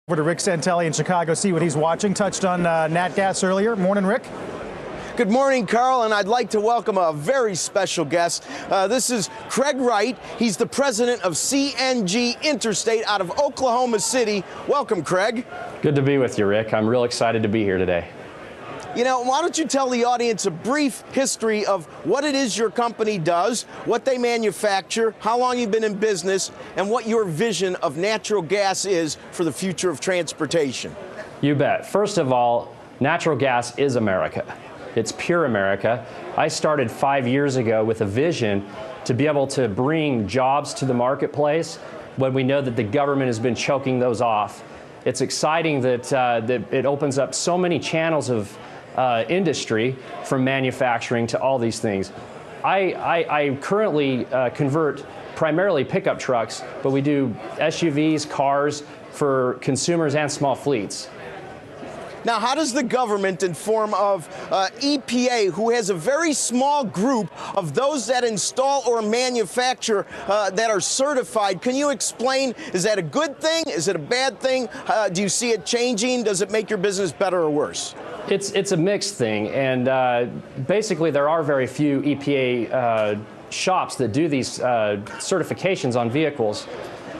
Over to Rick Santelli in Chicago, see what he's watching. Touched on nat gas earlier. Morning, Rick. Good morning, Carl, and I'd like to welcome a very special guest. This is Craig Wright. He's the president of CNG Interstate out of Oklahoma City. Welcome, Craig. Good to be with you, Rick. I'm real excited to be here today. You know, why don't you tell the audience a brief history of what it is your company does, what they manufacture, how long you've been in business, and what your vision of natural gas is for the future of transportation. You bet. First of all, natural gas is America. It's pure America. I started 5 years ago with a vision to be able to bring jobs to the marketplace when we know that the government has been choking those off. It's exciting that, that it opens up so many channels of industry, from manufacturing to all these things. I currently convert primarily pickup trucks, but we do SUVs, cars for consumers and small fleets. Now, how does the government, in form of EPA, who has a very small group of those that install or manufacture that are certified, can you explain, is that a good thing? Is it a bad thing? Do you see it changing? Does it make your business better or worse? It's a mixed thing, and basically there are very few EPA shops that do these certifications on vehicles.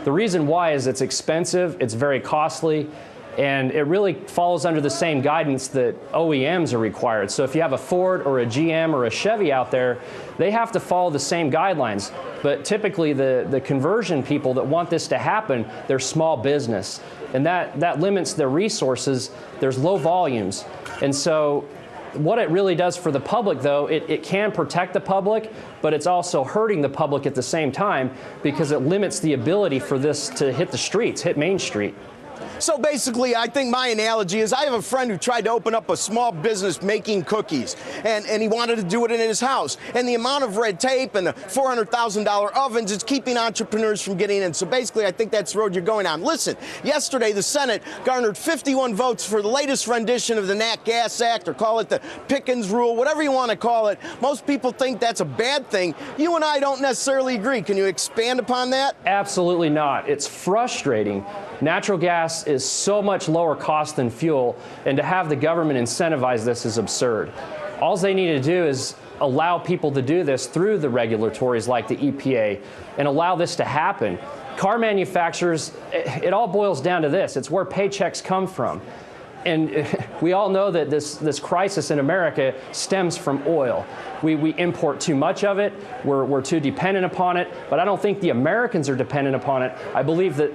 The reason why is it's expensive, it's very costly, and it really falls under the same guidance that OEMs are required. So if you have a Ford or a GM or a Chevy out there, they have to follow the same guidelines. But typically the conversion people that want this to happen, they're small business. And that limits their resources. There's low volumes. And so what it really does for the public, though, it can protect the public, but it's also hurting the public at the same time because it limits the ability for this to hit the streets, hit Main Street. So basically, I think my analogy is I have a friend who tried to open up a small business making cookies, and he wanted to do it in his house. And the amount of red tape and the $400,000 ovens is keeping entrepreneurs from getting in. So basically, I think that's the road you're going on. Listen, yesterday the Senate garnered 51 votes for the latest rendition of the Nat Gas Act, or call it the Pickens Rule, whatever you want to call it. Most people think that's a bad thing. You and I don't necessarily agree. Can you expand upon that? Absolutely not. It's frustrating. Natural gas is so much lower cost than fuel, and to have the government incentivize this is absurd. All they need to do is allow people to do this through the regulatories like the EPA and allow this to happen. Car manufacturers, it all boils down to this. It's where paychecks come from. And we all know that this crisis in America stems from oil. We import too much of it, we're too dependent upon it, but I don't think the Americans are dependent upon it. I believe that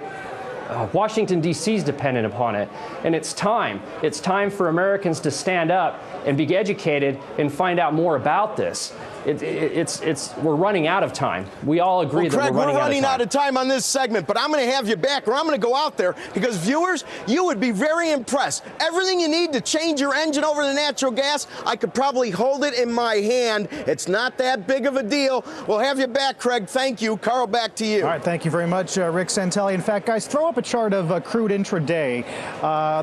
Washington, D.C. is dependent upon it, and it's time. It's time for Americans to stand up and be educated and find out more about this. We're running out of time. We all agree that Craig, we're running out of time on this segment, but I'm going to have you back, or I'm going to go out there, because viewers, you would be very impressed. Everything you need to change your engine over to natural gas, I could probably hold it in my hand. It's not that big of a deal. We'll have you back, Craig. Thank you. Carl, back to you. All right, thank you very much, Rick Santelli. In fact, guys, throw up a chart of crude intraday.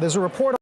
There's a report